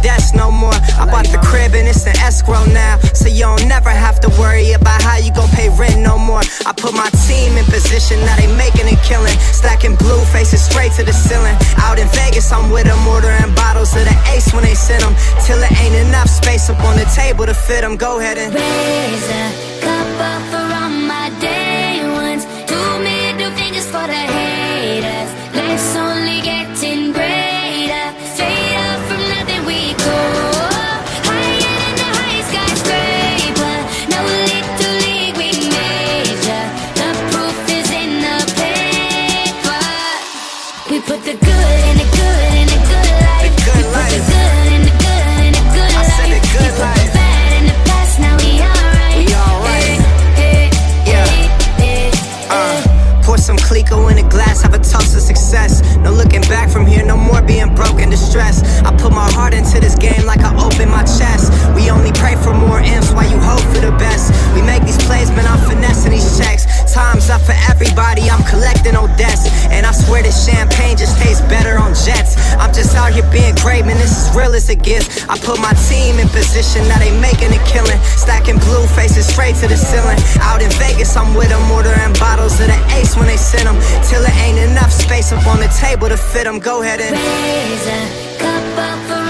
desk no more. I bought the crib and it's an escrow now, so you don't never have to worry about how you gon' pay rent no more. I put my team in position, now they making a killing, stacking blue faces straight to the ceiling. Out in Vegas, I'm with them, ordering bottles of the Ace when they send them, till it ain't enough space up on the table to fit them. Go ahead and raise a cup up for all my day ones. 2 middle fingers for the haters. Life's only getting greater. Straight up from nothing we go. Higher than the highest skyscraper. No little league we major. The proof is in the paper. We put the good in the good in the good life. The good We life. put the good in the good in the good I life. said the good We put life. the bad in the past, now we alright. We alright. Yeah. Pour some Clico in a glass, have a toast to success. No looking back from here, no more being broke and distressed. I put my heart into this game like I open my chest. We only pray for more M's while you hope for the best. We make these plays, man, I'm finessing these checks. Time's up for everybody, I'm collecting old debts. And I swear this champagne just tastes better on jets. I'm just out here being great, man, this is real as it gets. I put my team in position, now they making a killing, stacking blue faces straight to the ceiling. Out in Vegas, I'm with them, ordering bottles of the Ace when they send them, till it ain't enough space up on the table to fit them. Go ahead and raise a cup up for